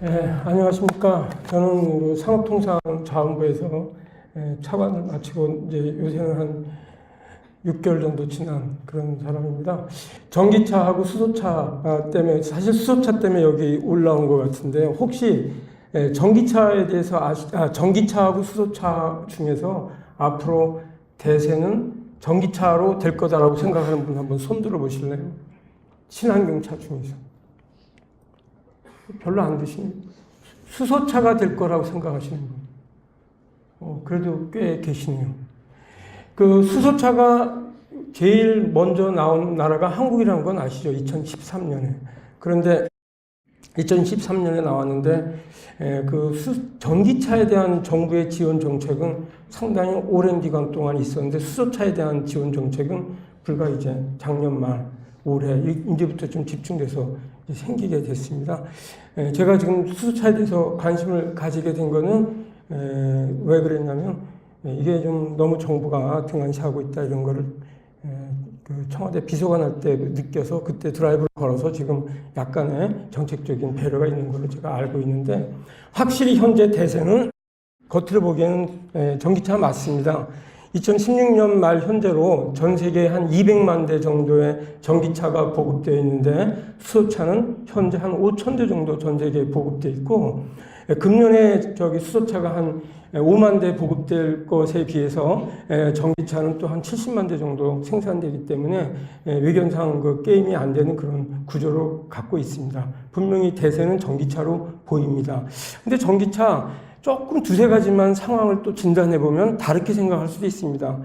안녕하십니까. 저는 그 산업통상자원부에서 차관을 마치고 이제 요새는 한 6개월 정도 지난 그런 사람입니다. 전기차하고 수소차 때문에, 사실 수소차 때문에 여기 올라온 것 같은데, 혹시 전기차에 대해서 전기차하고 수소차 중에서 앞으로 대세는 전기차로 될 거다라고 생각하는 분 한번 손 들어 보실래요? 친환경차 중에서. 별로 안 드시네요. 수소차가 될 거라고 생각하시는 분. 그래도 꽤 계시네요. 그 수소차가 제일 먼저 나온 나라가 한국이라는 건 아시죠? 2013년에. 그런데 2013년에 나왔는데 전기차에 대한 정부의 지원 정책은 상당히 오랜 기간 동안 있었는데, 수소차에 대한 지원 정책은 불과 이제 작년 말 올해 이제부터 좀 집중돼서 생기게 됐습니다. 제가 지금 수소차에 대해서 관심을 가지게 된 거는 왜 그랬냐면, 이게 좀 너무 정부가 등한시하고 있다 이런 거를 그 청와대 비서관 할 때 느껴서 그때 드라이브를 걸어서 지금 약간의 정책적인 배려가 있는 걸로 제가 알고 있는데, 확실히 현재 대세는 겉으로 보기에는 전기차 맞습니다. 2016년 말 현재로 전 세계에 한 200만 대 정도의 전기차가 보급되어 있는데, 수소차는 현재 한 5천 대 정도 전 세계에 보급되어 있고, 금년에 수소차가 한 5만 대 보급될 것에 비해서 전기차는 또 한 70만 대 정도 생산되기 때문에 외견상 그 게임이 안 되는 그런 구조로 갖고 있습니다. 분명히 대세는 전기차로 보입니다. 근데 전기차 조금 두세 가지만 상황을 또 진단해 보면 다르게 생각할 수도 있습니다.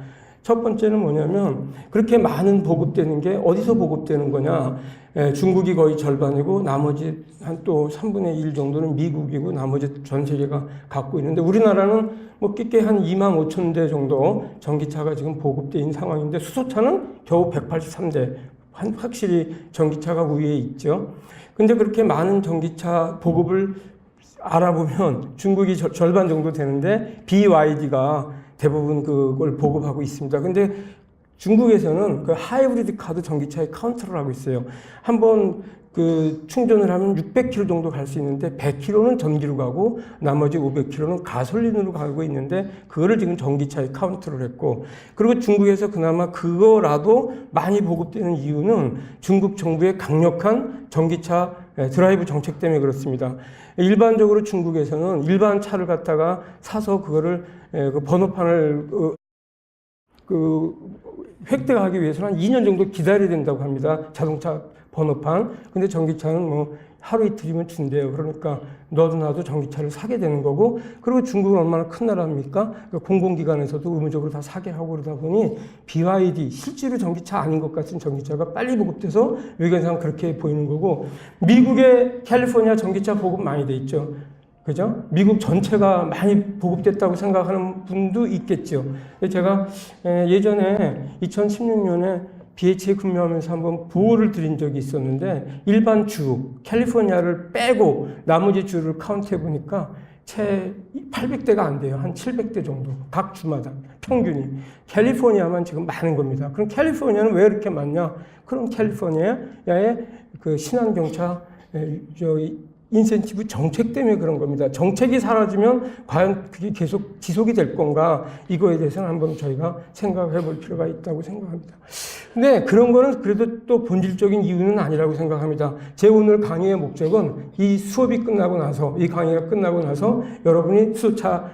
첫 번째는 뭐냐면, 그렇게 많은 보급되는 게 어디서 보급되는 거냐. 중국이 거의 절반이고 나머지 한 또 3분의 1 정도는 미국이고 나머지 전 세계가 갖고 있는데, 우리나라는 뭐 끼게 한 2만 5천 대 정도 전기차가 지금 보급되어 있는 상황인데, 수소차는 겨우 183대. 확실히 전기차가 우위에 있죠. 근데 그렇게 많은 전기차 보급을 알아보면 중국이 절반 정도 되는데 BYD가 대부분 그걸 보급하고 있습니다. 근데 중국에서는 그 하이브리드 카도 전기차에 카운트를 하고 있어요. 한번 그 충전을 하면 600km 정도 갈 수 있는데 100km는 전기로 가고 나머지 500km는 가솔린으로 가고 있는데, 그거를 지금 전기차에 카운트를 했고, 그리고 중국에서 그나마 그거라도 많이 보급되는 이유는 중국 정부의 강력한 전기차 드라이브 정책 때문에 그렇습니다. 일반적으로 중국에서는 일반 차를 갖다가 사서 그거를 그 번호판을 획득하기 위해서는 한 2년 정도 기다려야 된다고 합니다. 자동차 번호판. 근데 전기차는 뭐 하루 이틀이면 준대요. 그러니까 너도 나도 전기차를 사게 되는 거고, 그리고 중국은 얼마나 큰 나라입니까? 공공기관에서도 의무적으로 다 사게 하고 그러다 보니 BYD, 실제로 전기차 아닌 것 같은 전기차가 빨리 보급돼서 외견상 그렇게 보이는 거고, 미국의 캘리포니아 전기차 보급 많이 돼 있죠. 그죠? 미국 전체가 많이 보급됐다고 생각하는 분도 있겠죠. 제가 예전에 2016년에 BH에 근무하면서 한번 보호를 드린 적이 있었는데, 일반 주, 캘리포니아를 빼고 나머지 주를 카운트해 보니까 채 800대가 안 돼요. 한 700대 정도. 각 주마다. 평균이. 캘리포니아만 지금 많은 겁니다. 그럼 캘리포니아는 왜 이렇게 많냐? 그럼 캘리포니아의 그 친환경차, 인센티브 정책 때문에 그런 겁니다. 정책이 사라지면 과연 그게 계속 지속이 될 건가, 이거에 대해서는 한번 저희가 생각해 볼 필요가 있다고 생각합니다. 근데 그런 거는 그래도 또 본질적인 이유는 아니라고 생각합니다. 제 오늘 강의의 목적은 이 수업이 끝나고 나서, 이 강의가 끝나고 나서 여러분이 수소차가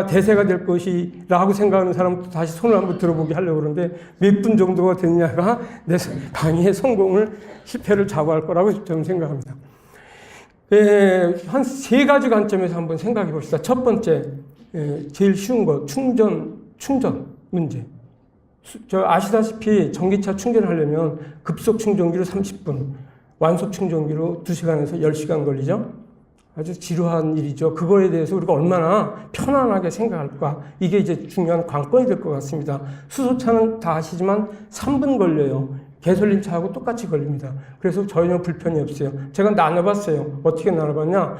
대세가 될 것이라고 생각하는 사람도 다시 손을 한번 들어보게 하려고 그러는데, 몇 분 정도가 됐냐가 내 강의의 성공을, 실패를 좌우할 거라고 저는 생각합니다. 한 세 가지 관점에서 한번 생각해 봅시다. 첫 번째, 제일 쉬운 거, 충전 문제. 아시다시피 전기차 충전하려면 급속 충전기로 30분, 완속 충전기로 2시간에서 10시간 걸리죠? 아주 지루한 일이죠. 그거에 대해서 우리가 얼마나 편안하게 생각할까? 이게 이제 중요한 관건이 될 것 같습니다. 수소차는 다 아시지만 3분 걸려요. 가솔린 차하고 똑같이 걸립니다. 그래서 전혀 불편이 없어요. 제가 나눠봤어요. 어떻게 나눠봤냐?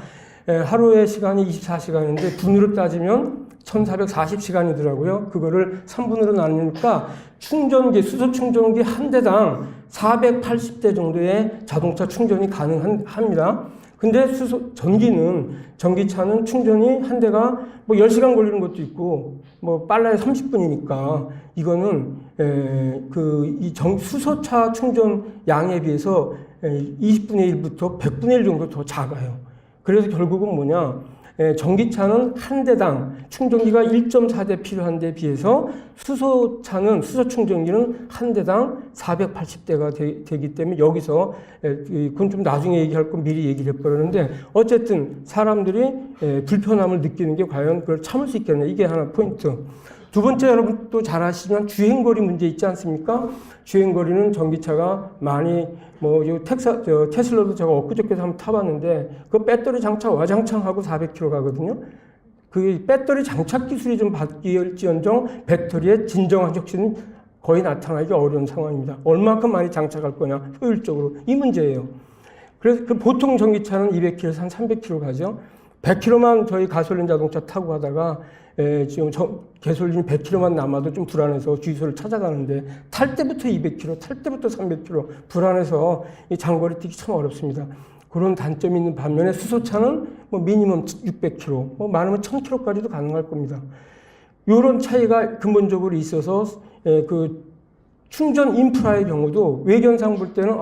하루의 시간이 24시간인데 분으로 따지면 1440시간이더라고요. 그거를 3분으로 나누니까 충전기, 수소 충전기 한 대당 480대 정도의 자동차 충전이 가능합니다. 근데 전기차는 충전이 한 대가 뭐 10시간 걸리는 것도 있고, 뭐 빨라야 30분이니까, 이거는, 수소차 충전 양에 비해서 20분의 1부터 100분의 1 정도 더 작아요. 그래서 결국은 뭐냐, 전기차는 한 대당 충전기가 1.4대 필요한 데 비해서 수소 충전기는 한 대당 480대가 되기 때문에 여기서 그건 좀 나중에 얘기할 건 미리 얘기를 해버렸는데 어쨌든 사람들이 불편함을 느끼는 게 과연 그걸 참을 수 있겠냐, 이게 하나 포인트. 두 번째, 여러분 또 잘 아시지만 주행거리 문제 있지 않습니까? 주행거리는 전기차가 많이 테슬라도 제가 엊그저께도 한번 타봤는데 그 배터리 장착 와장창하고 400km 가거든요. 그 배터리 장착 기술이 좀 바뀔지언정 배터리의 진정한 혁신은 거의 나타나기 어려운 상황입니다. 얼마큼 많이 장착할 거냐, 효율적으로, 이 문제예요. 그래서 그 보통 전기차는 200km에서 한 300km 가죠. 100km만 저희 가솔린 자동차 타고 가다가 지금 가솔린이 100km만 남아도 좀 불안해서 주유소를 찾아가는데 탈 때부터 200km, 탈 때부터 300km 불안해서 이 장거리 뛰기 참 어렵습니다. 그런 단점이 있는 반면에 수소차는 뭐 미니멈 600km, 뭐 많으면 1000km까지도 가능할 겁니다. 이런 차이가 근본적으로 있어서 그 충전 인프라의 경우도 외견상 볼 때는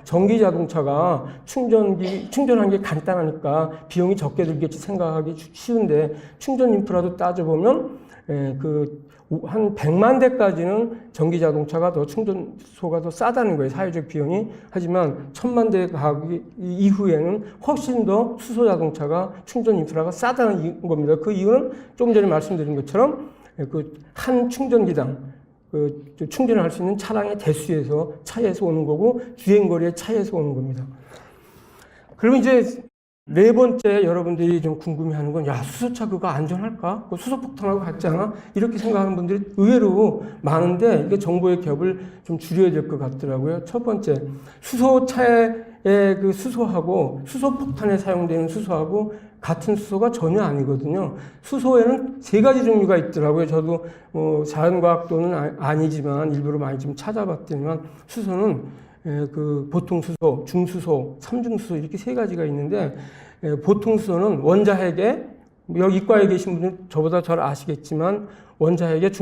전기 자동차가 충전한 게 간단하니까 비용이 적게 들겠지 생각하기 쉬운데 충전 인프라도 따져보면 한 100만 대까지는 전기 자동차가 더 충전소가 더 싸다는 거예요, 사회적 비용이. 하지만 1000만 대 가기 이후에는 훨씬 더 수소 자동차가 충전 인프라가 싸다는 겁니다. 그 이유는 조금 전에 말씀드린 것처럼 한 충전기당 충전을 할 수 있는 차량의 대수에서 차이에서 오는 거고 주행거리의 차이에서 오는 겁니다. 그러면 이제 네 번째 여러분들이 좀 궁금해하는 건 수소차 그거 안전할까? 수소폭탄하고 같지 않아? 이렇게 생각하는 분들이 의외로 많은데 이게 정보의 겹을 좀 줄여야 될 것 같더라고요. 첫 번째, 수소차의 그 수소하고 수소폭탄에 사용되는 수소하고 같은 수소가 전혀 아니거든요. 수소에는 3가지 종류가 있더라고요. 저도 자연과학도는 아니지만 일부러 많이 좀 찾아봤더니만 수소는 보통 수소, 중수소, 삼중수소 이렇게 3가지가 있는데 보통 수소는 원자핵에 여기 이과에 계신 분들 저보다 잘 아시겠지만 원자핵에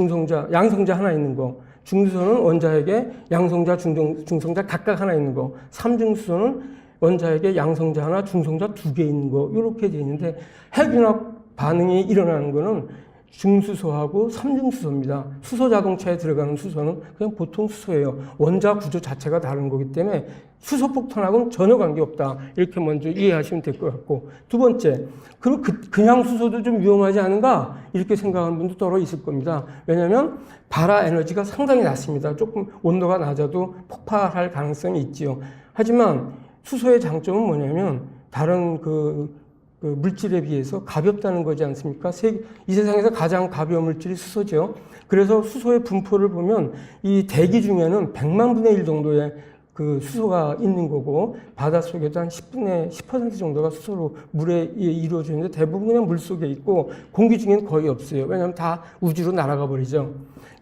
양성자 하나 있는 거, 중수소는 원자핵에 양성자, 중성자 각각 하나 있는 거, 삼중수소는 원자핵에 양성자 하나, 중성자 2개 있는 거, 이렇게 되어 있는데 핵융합 반응이 일어나는 거는 중수소하고 삼중수소입니다. 수소 자동차에 들어가는 수소는 그냥 보통 수소예요. 원자 구조 자체가 다른 거기 때문에 수소폭탄하고는 전혀 관계없다. 이렇게 먼저 이해하시면 될 것 같고, 두 번째, 그럼 그냥 수소도 좀 위험하지 않은가? 이렇게 생각하는 분도 따로 있을 겁니다. 왜냐하면 발화 에너지가 상당히 낮습니다. 조금 온도가 낮아도 폭발할 가능성이 있지요. 하지만 수소의 장점은 뭐냐면 다른 물질에 비해서 가볍다는 거지 않습니까? 이 세상에서 가장 가벼운 물질이 수소죠. 그래서 수소의 분포를 보면 이 대기 중에는 100만 분의 1 정도의 그 수소가 있는 거고 바닷속에도 한 10% 정도가 수소로 물에 이루어져 있는데 대부분 그냥 물속에 있고 공기 중에는 거의 없어요. 왜냐하면 다 우주로 날아가 버리죠.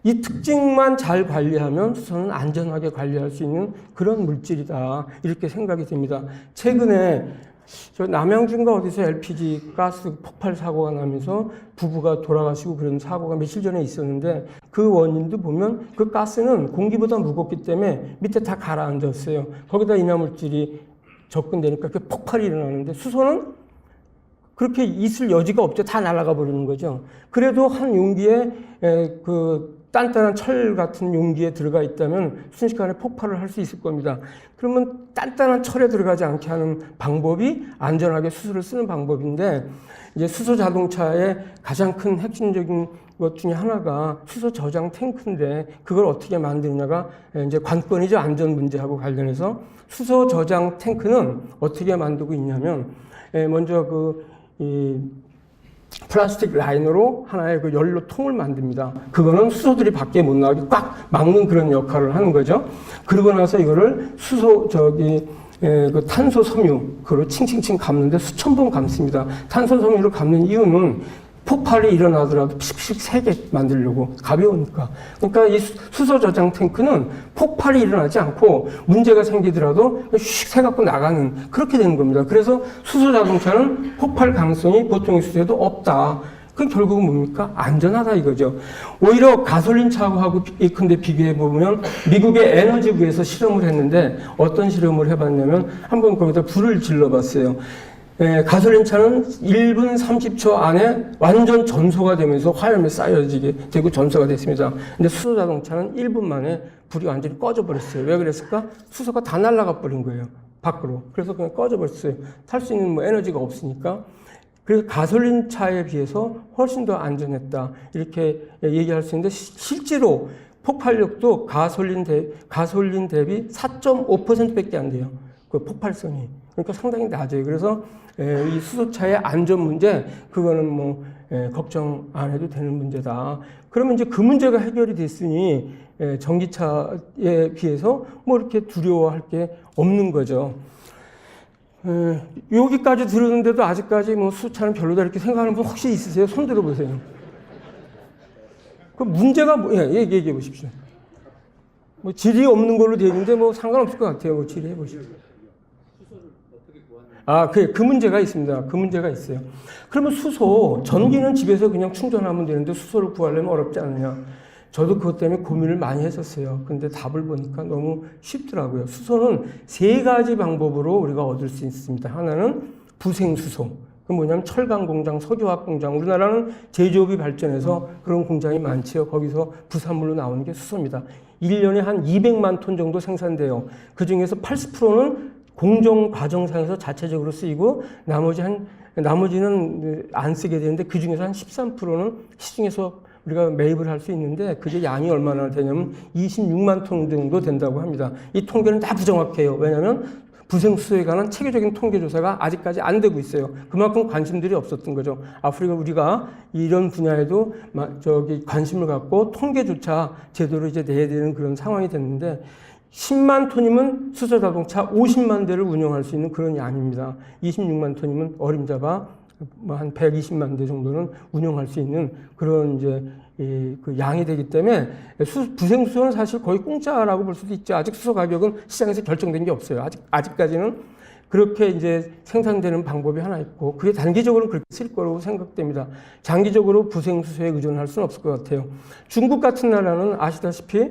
이 특징만 잘 관리하면 수소는 안전하게 관리할 수 있는 그런 물질이다. 이렇게 생각이 됩니다. 최근에 저 남양주인가 어디서 LPG 가스 폭발 사고가 나면서 부부가 돌아가시고 그런 사고가 며칠 전에 있었는데 그 원인도 보면 그 가스는 공기보다 무겁기 때문에 밑에 다 가라앉았어요. 거기다 인화물질이 접근되니까 그 폭발이 일어나는데 수소는 그렇게 있을 여지가 없죠. 다 날아가 버리는 거죠. 그래도 한 용기에 단단한 철 같은 용기에 들어가 있다면 순식간에 폭발을 할 수 있을 겁니다. 그러면 단단한 철에 들어가지 않게 하는 방법이 안전하게 수소를 쓰는 방법인데 이제 수소 자동차의 가장 큰 핵심적인 것 중에 하나가 수소 저장 탱크인데 그걸 어떻게 만드느냐가 이제 관건이죠. 안전 문제하고 관련해서 수소 저장 탱크는 어떻게 만들고 있냐면 먼저 플라스틱 라이너로 하나의 연료 통을 만듭니다. 그거는 수소들이 밖에 못 나가게 꽉 막는 그런 역할을 하는 거죠. 그러고 나서 이거를 탄소 섬유, 그걸 칭칭칭 감는데 수천 번 감습니다. 탄소 섬유를 감는 이유는 폭발이 일어나더라도 피식피식 세게 만들려고, 가벼우니까. 그러니까 이 수소 저장 탱크는 폭발이 일어나지 않고 문제가 생기더라도 휙 새갖고 나가는, 그렇게 되는 겁니다. 그래서 수소 자동차는 폭발 가능성이 보통의 수소에도 없다. 그건 결국은 뭡니까? 안전하다 이거죠. 오히려 가솔린 차하고 근데 비교해 보면 미국의 에너지부에서 실험을 했는데 어떤 실험을 해봤냐면 한번 거기다 불을 질러봤어요. 가솔린 차는 1분 30초 안에 완전 전소가 되면서 화염에 쌓여지게 되고 전소가 됐습니다. 근데 수소 자동차는 1분 만에 불이 완전히 꺼져버렸어요. 왜 그랬을까? 수소가 다 날아가 버린 거예요. 밖으로. 그래서 그냥 꺼져버렸어요. 탈 수 있는 뭐 에너지가 없으니까. 그래서 가솔린 차에 비해서 훨씬 더 안전했다. 이렇게 얘기할 수 있는데 실제로 폭발력도 가솔린 대비 4.5%밖에 안 돼요. 그 폭발성이. 그러니까 상당히 낮아요. 그래서 이 수소차의 안전 문제, 그거는 뭐 걱정 안 해도 되는 문제다. 그러면 이제 그 문제가 해결이 됐으니 전기차에 비해서 뭐 이렇게 두려워할 게 없는 거죠. 여기까지 들었는데도 아직까지 뭐 수소차는 별로다 이렇게 생각하는 분 혹시 있으세요? 손 들어보세요. 그 문제가 뭐예요? 얘기해 보십시오. 뭐 질이 없는 걸로 되어 있는데 뭐 상관없을 것 같아요. 뭐 질의해 보십시오. 그 문제가 있습니다. 그 문제가 있어요. 그러면 수소, 전기는 집에서 그냥 충전하면 되는데 수소를 구하려면 어렵지 않느냐. 저도 그것 때문에 고민을 많이 했었어요. 근데 답을 보니까 너무 쉽더라고요. 수소는 3가지 방법으로 우리가 얻을 수 있습니다. 하나는 부생수소. 그 뭐냐면 철강 공장, 석유화학 공장. 우리나라는 제조업이 발전해서 그런 공장이 많지요. 거기서 부산물로 나오는 게 수소입니다. 1년에 한 200만 톤 정도 생산돼요. 그 중에서 80%는 공정 과정상에서 자체적으로 쓰이고 나머지는 안 쓰게 되는데 그 중에서 한 13%는 시중에서 우리가 매입을 할 수 있는데 그게 양이 얼마나 되냐면 26만 톤 정도 된다고 합니다. 이 통계는 다 부정확해요. 왜냐하면 부생수소에 관한 체계적인 통계 조사가 아직까지 안 되고 있어요. 그만큼 관심들이 없었던 거죠. 앞으로 우리가 이런 분야에도 관심을 갖고 통계조차 제대로 이제 내야 되는 그런 상황이 됐는데 10만 톤이면 수소 자동차 50만 대를 운영할 수 있는 그런 양입니다. 26만 톤이면 어림잡아 한 120만 대 정도는 운영할 수 있는 그런 이제 그 양이 되기 때문에 부생수소는 사실 거의 공짜라고 볼 수도 있죠. 아직 수소 가격은 시장에서 결정된 게 없어요. 아직까지는 그렇게 이제 생산되는 방법이 하나 있고 그게 단기적으로는 그렇게 쓸 거라고 생각됩니다. 장기적으로 부생수소에 의존할 수는 없을 것 같아요. 중국 같은 나라는 아시다시피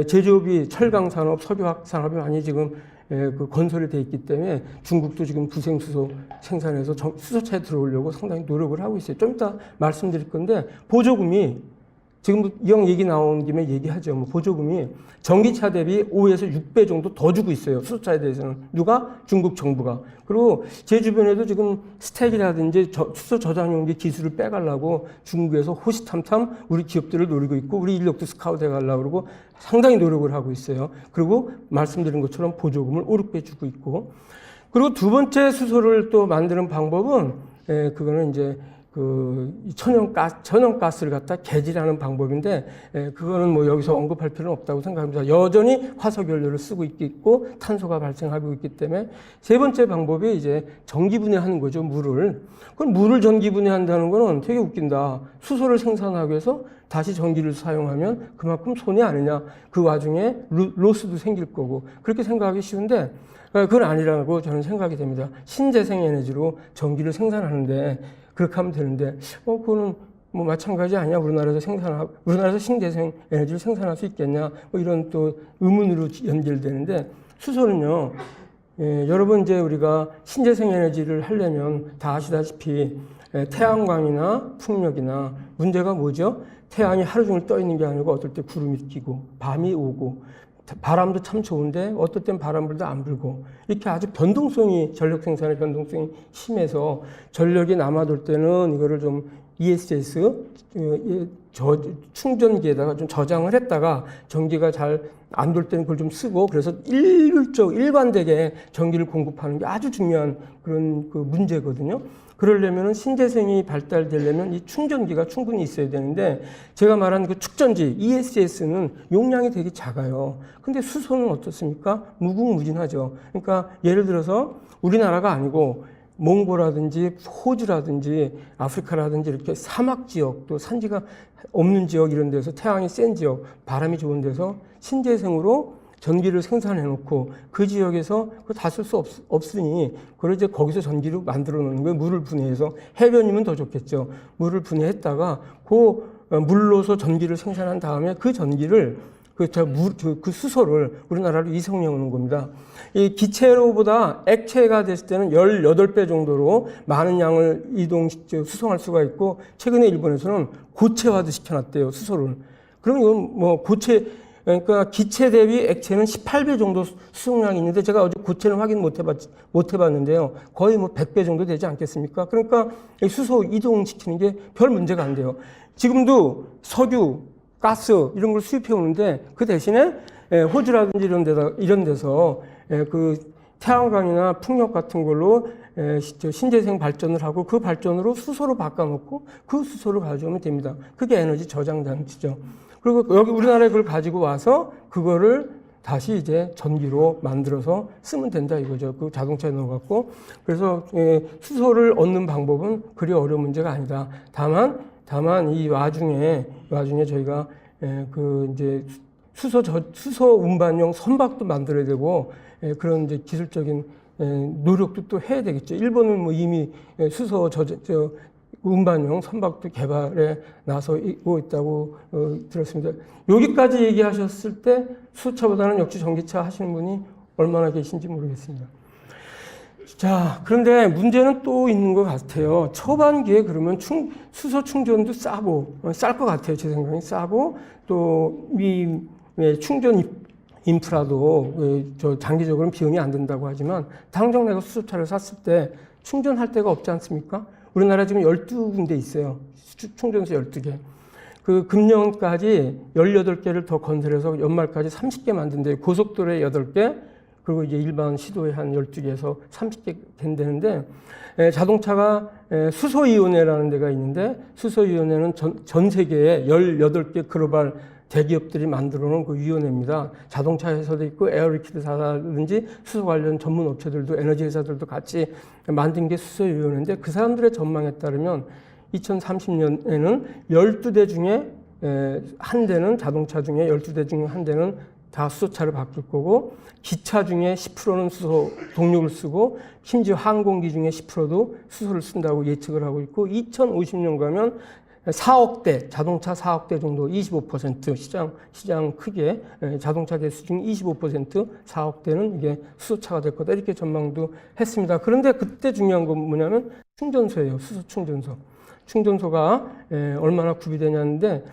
제조업이 철강 산업, 석유화학 산업이 많이 지금 그 건설이 돼 있기 때문에 중국도 지금 부생수소 생산해서 수소차에 들어오려고 상당히 노력을 하고 있어요. 좀 이따 말씀드릴 건데 보조금이 지금 이형 얘기 나온 김에 얘기하죠. 뭐 보조금이 전기차 대비 5에서 6배 정도 더 주고 있어요. 수소차에 대해서는. 누가? 중국 정부가. 그리고 제 주변에도 지금 스택이라든지 수소 저장용기 기술을 빼가려고 중국에서 호시탐탐 우리 기업들을 노리고 있고 우리 인력도 스카우트 해가려고 그러고 상당히 노력을 하고 있어요. 그리고 말씀드린 것처럼 보조금을 5, 6배 주고 있고. 그리고 두 번째 수소를 또 만드는 방법은 그거는 이제 그 천연가스를 갖다 개질하는 방법인데 그거는 뭐 여기서 언급할 필요는 없다고 생각합니다. 여전히 화석연료를 쓰고 있고 탄소가 발생하고 있기 때문에 세 번째 방법이 이제 전기분해하는 거죠. 그럼 물을 전기분해한다는 거는 되게 웃긴다. 수소를 생산하기 위해서 다시 전기를 사용하면 그만큼 손해 아니냐. 그 와중에 로스도 생길 거고 그렇게 생각하기 쉬운데 그건 아니라고 저는 생각이 됩니다. 신재생 에너지로 전기를 생산하는데 그렇게 하면 되는데, 그거는 뭐 마찬가지 아니야? 우리나라에서 신재생 에너지를 생산할 수 있겠냐? 뭐 이런 또 의문으로 연결되는데, 수소는요, 여러분 이제 우리가 신재생 에너지를 하려면 다 아시다시피 태양광이나 풍력이나 문제가 뭐죠? 태양이 하루 종일 떠 있는 게 아니고 어떨 때 구름이 끼고 밤이 오고 바람도 참 좋은데 어떨 땐 바람 불도 안 불고 이렇게 아주 전력 생산의 변동성이 심해서 전력이 남아돌 때는 이거를 좀 ESS 충전기에다가 좀 저장을 했다가 전기가 잘 안 돌 때는 그걸 좀 쓰고 그래서 일관되게 전기를 공급하는 게 아주 중요한 그런 그 문제거든요. 그러려면 신재생이 발달되려면 이 충전기가 충분히 있어야 되는데 제가 말한 그 축전지 ESS는 용량이 되게 작아요. 근데 수소는 어떻습니까? 무궁무진하죠. 그러니까 예를 들어서 우리나라가 아니고 몽고라든지 호주라든지 아프리카라든지 이렇게 사막 지역 또 산지가 없는 지역 이런 데서 태양이 센 지역, 바람이 좋은 데서 신재생으로 전기를 생산해 놓고 그 지역에서 다 쓸 수 없으니 그걸 이제 거기서 전기를 만들어 놓는 거예요. 물을 분해해서 해변이면 더 좋겠죠. 물을 분해했다가 그 물로서 전기를 생산한 다음에 그 전기를 그 수소를 우리나라로 이송해 오는 겁니다. 이 기체로보다 액체가 됐을 때는 18배 정도로 많은 양을 수송할 수가 있고 최근에 일본에서는 고체화도 시켜놨대요. 수소를. 그럼 이건 뭐 그러니까 기체 대비 액체는 18배 정도 수송량이 있는데 제가 어제 고체는 확인 못 해봤는데요. 거의 뭐 100배 정도 되지 않겠습니까? 그러니까 수소 이동시키는 게 별 문제가 안 돼요. 지금도 석유, 가스 이런 걸 수입해 오는데 그 대신에 호주라든지 이런 데서 그 태양광이나 풍력 같은 걸로 신재생 발전을 하고 그 발전으로 수소로 바꿔놓고 그 수소를 가져오면 됩니다. 그게 에너지 저장 장치죠. 그리고 여기 우리나라에 그걸 가지고 와서 그거를 다시 이제 전기로 만들어서 쓰면 된다 이거죠. 그 자동차에 넣어갖고. 그래서 수소를 얻는 방법은 그리 어려운 문제가 아니다. 다만 이 와중에 저희가 그 이제 수소 운반용 선박도 만들어야 되고 그런 이제 기술적인 노력도 또 해야 되겠죠. 일본은 뭐 이미 수소 운반용 선박도 개발에 나서고 있다고 들었습니다. 여기까지 얘기하셨을 때 수소차보다는 역시 전기차 하시는 분이 얼마나 계신지 모르겠습니다. 자, 그런데 문제는 또 있는 것 같아요. 초반기에 그러면 수소 충전도 싸고, 쌀 것 같아요. 제 생각에 싸고, 또 이 충전 인프라도 장기적으로는 비용이 안 든다고 하지만 당장 내가 수소차를 샀을 때 충전할 데가 없지 않습니까? 우리나라 지금 12군데 있어요. 충전소 12개. 그 금년까지 18개를 더 건설해서 연말까지 30개 만든대요. 고속도로에 8개, 그리고 이제 일반 시도에 한 12개에서 30개 된다는데, 자동차가 수소위원회라는 데가 있는데, 수소위원회는 전 세계에 18개 글로벌 대기업들이 만들어 놓은 그 위원회입니다. 자동차 회사도 있고 에어리퀴드 사라든지 수소 관련 전문 업체들도 에너지 회사들도 같이 만든 게 수소위원회인데 그 사람들의 전망에 따르면 2030년에는 12대 중에 한 대는 자동차 중에 12대 중에 한 대는 다 수소차를 바꿀 거고 기차 중에 10%는 수소 동력을 쓰고 심지어 항공기 중에 10%도 수소를 쓴다고 예측을 하고 있고 2050년 가면 4억 대, 자동차 4억 대 정도 25% 시장 크게 자동차 대수 중 25% 4억 대는 이게 수소차가 될 거다 이렇게 전망도 했습니다. 그런데 그때 중요한 건 뭐냐면 충전소예요. 수소 충전소. 충전소가 얼마나 구비되냐는데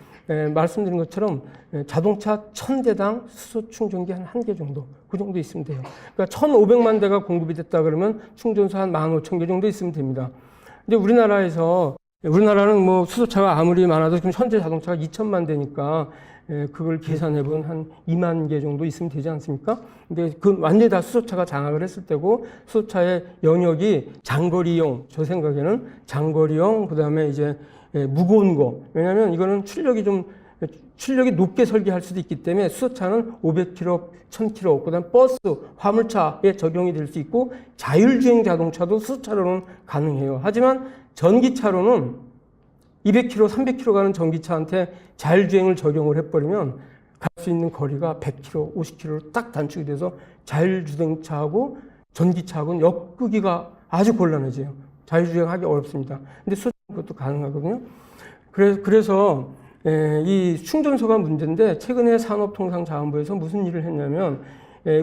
말씀드린 것처럼 자동차 1000대당 수소 충전기 한 1개 정도 그 정도 있으면 돼요. 그러니까 1500만 대가 공급이 됐다 그러면 충전소 한 15,000개 정도 있으면 됩니다. 근데 우리나라는 뭐 수소차가 아무리 많아도 지금 현재 자동차가 2천만 대니까 그걸 계산해 본 한 2만 개 정도 있으면 되지 않습니까? 근데 그 완전히 다 수소차가 장악을 했을 때고 수소차의 영역이 장거리용, 저 생각에는 장거리용, 그다음에 이제 무거운 거. 왜냐하면 이거는 출력이 높게 설계할 수도 있기 때문에 수소차는 500km, 1000km, 그다음 버스, 화물차에 적용이 될 수 있고 자율주행 자동차도 수소차로는 가능해요. 하지만 전기차로는 200km, 300km 가는 전기차한테 자율주행을 적용을 해버리면 갈 수 있는 거리가 100km, 50km로 딱 단축이 돼서 자율주행차하고 전기차하고는 엮기가 아주 곤란해져요. 자율주행하기 어렵습니다. 근데 수소차는 그것도 가능하거든요. 그래서 이 충전소가 문제인데 최근에 산업통상자원부에서 무슨 일을 했냐면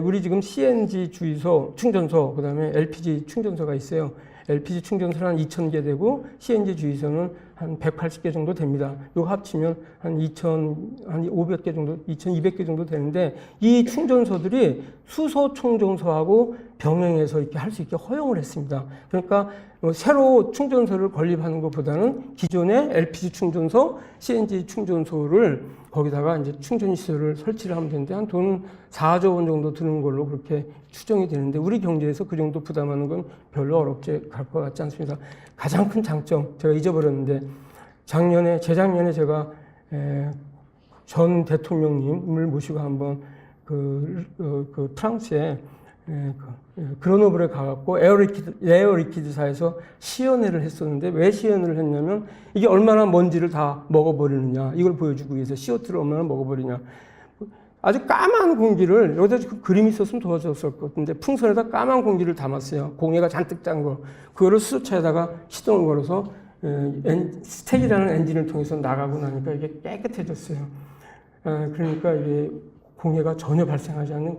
우리 지금 CNG 주유소, 충전소, 그다음에 LPG 충전소가 있어요. LPG 충전소는 한 2,000개 되고 CNG 주유소는 한 180개 정도 됩니다. 이거 합치면 한 2,500개 정도, 2,200개 정도 되는데 이 충전소들이 수소 충전소하고 병행해서 이렇게 할 수 있게 허용을 했습니다. 그러니까 새로 충전소를 건립하는 것보다는 기존의 LPG 충전소, CNG 충전소를 거기다가 이제 충전 시설을 설치를 하면 되는데 한 돈 4조 원 정도 드는 걸로 그렇게 추정이 되는데 우리 경제에서 그 정도 부담하는 건 별로 어렵지 갈 것 같지 않습니다. 가장 큰 장점 제가 잊어버렸는데 재작년에 제가 전 대통령님을 모시고 한번 그 프랑스에 그로노블에 가갖고 에어리퀴드사에서 시연회를 했었는데 왜 시연회를 했냐면 이게 얼마나 먼지를 다 먹어버리느냐 이걸 보여주기 위해서 CO2를 얼마나 먹어버리냐. 아주 까만 공기를 여기다 그림이 있었으면 도와줬을 것 같은데 풍선에다 까만 공기를 담았어요. 공해가 잔뜩 짠 거. 그거를 수소차에다가 시동을 걸어서 스택이라는 엔진을 통해서 나가고 나니까 이게 깨끗해졌어요. 그러니까 이게 공해가 전혀 발생하지 않는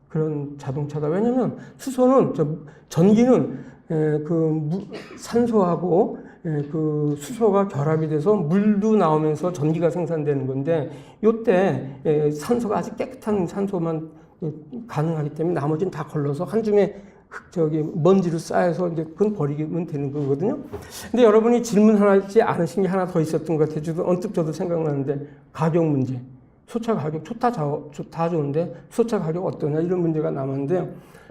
그런 자동차다. 왜냐하면 수소는 전기는 산소하고 그 수소가 결합이 돼서 물도 나오면서 전기가 생산되는 건데 이때 산소가 아주 깨끗한 산소만 가능하기 때문에 나머지는 다 걸러서 한 줌에 먼지로 쌓여서 이제 그건 버리면 되는 거거든요. 근데 여러분이 질문하지 않으신 게 하나 더 있었던 것 같아요. 언뜻 저도 생각나는데 가격 문제. 수소차 가격 다 좋은데 수소차 가격 어떠냐 이런 문제가 남았는데요.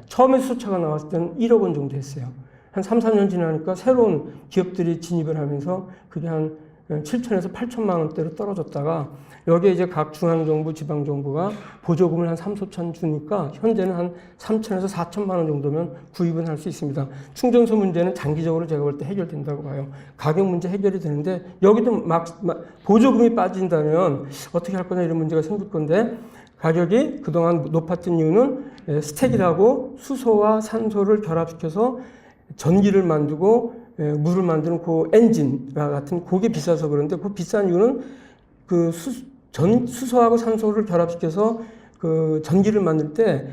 처음에 수소차가 나왔을 때는 1억 원 정도 했어요. 한 3, 4년 지나니까 새로운 기업들이 진입을 하면서 그게 한 7천에서 8천만 원대로 떨어졌다가 여기에 이제 각 중앙정부, 지방정부가 보조금을 한 3, 4천 주니까 현재는 한 3천에서 4천만 원 정도면 구입은 할 수 있습니다. 충전소 문제는 장기적으로 제가 볼 때 해결된다고 봐요. 가격 문제 해결이 되는데 여기도 보조금이 빠진다면 어떻게 할 거냐 이런 문제가 생길 건데 가격이 그동안 높았던 이유는 스택이라고 수소와 산소를 결합시켜서 전기를 만들고 물을 만드는 그 엔진과 같은 그게 비싸서 그런데 그 비싼 이유는 그 수소하고 산소를 결합시켜서 그 전기를 만들 때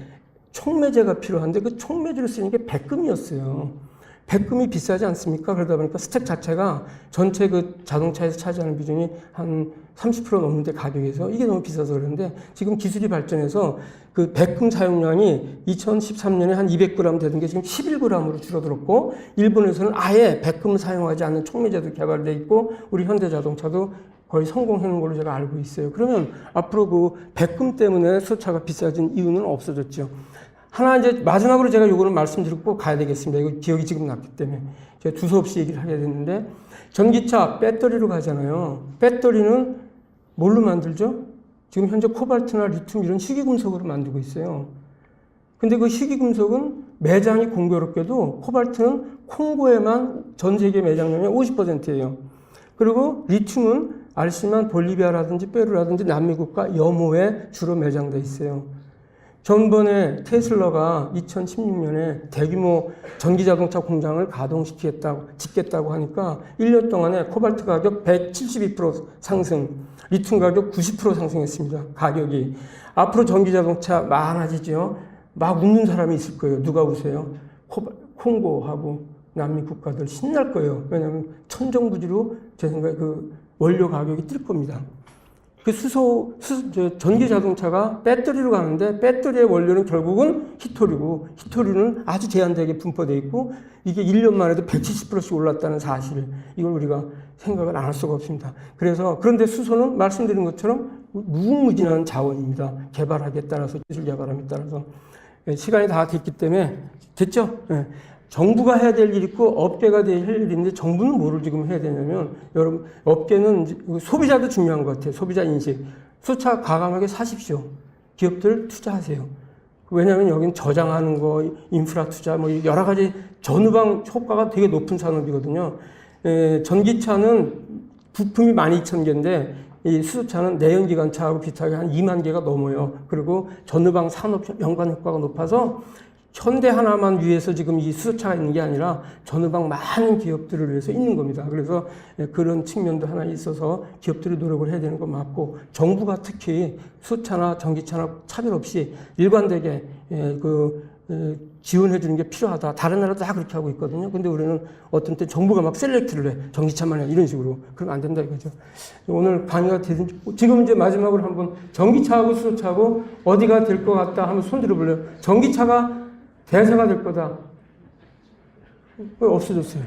촉매제가 필요한데 그 촉매제를 쓰는 게 백금이었어요. 백금이 비싸지 않습니까? 그러다 보니까 스택 자체가 전체 그 자동차에서 차지하는 비중이 한 30% 넘는데 가격에서 이게 너무 비싸서 그런데 지금 기술이 발전해서 그 백금 사용량이 2013년에 한 200g 되던 게 지금 11g으로 줄어들었고 일본에서는 아예 백금을 사용하지 않는 촉매제도 개발돼 있고 우리 현대자동차도 거의 성공하는 걸로 제가 알고 있어요. 그러면 앞으로 그 백금 때문에 수소차가 비싸진 이유는 없어졌죠. 하나 이제 마지막으로 제가 요거는 말씀드리고 가야 되겠습니다. 이거 기억이 지금 났기 때문에 제가 두서없이 얘기를 하게 됐는데 전기차 배터리로 가잖아요. 배터리는 뭘로 만들죠? 지금 현재 코발트나 리튬 이런 희귀금속으로 만들고 있어요. 근데 그 희귀금속은 매장이 공교롭게도 코발트는 콩고에만 전 세계 매장량의 50%예요. 그리고 리튬은 알지만 볼리비아라든지 페루라든지 남미 국가 염호에 주로 매장돼 있어요. 전번에 테슬라가 2016년에 대규모 전기자동차 공장을 짓겠다고 하니까 1년 동안에 코발트 가격 172% 상승, 리튬 가격 90% 상승했습니다. 가격이. 앞으로 전기자동차 많아지죠. 막 웃는 사람이 있을 거예요. 누가 우세요? 콩고하고 남미 국가들 신날 거예요. 왜냐하면 천정부지로 제 생각에 그 원료 가격이 뛸 겁니다. 그 전기 자동차가 배터리로 가는데 배터리의 원료는 결국은 히토리고 히토리는 아주 제한되게 분포되어 있고 이게 1년 만에도 170%씩 올랐다는 사실 이걸 우리가 생각을 안 할 수가 없습니다. 그런데 수소는 말씀드린 것처럼 무궁무진한 자원입니다. 개발하기에 따라서 기술 개발함에 따라서 시간이 다 됐기 때문에 됐죠? 네. 정부가 해야 될 일 있고 업계가 할 일인데 정부는 뭐를 지금 해야 되냐면 여러분 업계는 소비자도 중요한 것 같아요. 소비자 인식. 수차 과감하게 사십시오. 기업들 투자하세요. 왜냐하면 여기는 저장하는 거, 인프라 투자 뭐 여러 가지 전후방 효과가 되게 높은 산업이거든요. 전기차는 부품이 12,000개인데 이 수소차는 내연기관차하고 비슷하게 한 2만 개가 넘어요. 그리고 전후방 산업 연관 효과가 높아서 현대 하나만 위해서 지금 이 수소차가 있는 게 아니라 전후방 많은 기업들을 위해서 있는 겁니다. 그래서 그런 측면도 하나 있어서 기업들이 노력을 해야 되는 건 맞고 정부가 특히 수소차나 전기차나 차별 없이 일관되게 지원해 주는 게 필요하다. 다른 나라도 다 그렇게 하고 있거든요. 근데 우리는 어떤 때 정부가 막 셀렉트를 해. 전기차만 해. 이런 식으로. 그러면 안 된다 이거죠. 오늘 강의가 되든지 지금 이제 마지막으로 한번 전기차하고 수소차하고 어디가 될 것 같다 하면 손 들어볼래요. 전기차가 대세가 될 거다. 왜 없어졌어요?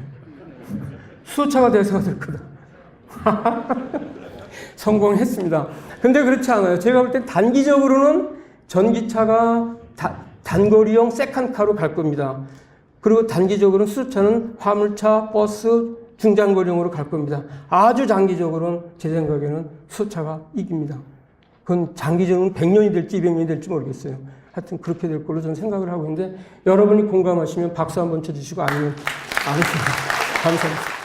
수소차가 대세가 될 거다. 성공했습니다. 근데 그렇지 않아요. 제가 볼 때 단기적으로는 전기차가 단거리용 세컨카로 갈 겁니다. 그리고 단기적으로는 수소차는 화물차, 버스, 중장거리용으로 갈 겁니다. 아주 장기적으로는 제 생각에는 수소차가 이깁니다. 그건 장기적으로는 100년이 될지 200년이 될지 모르겠어요. 하여튼 그렇게 될 걸로 저는 생각을 하고 있는데 여러분이 공감하시면 박수 한번 쳐주시고 아니면 안 해주세요. 감사합니다.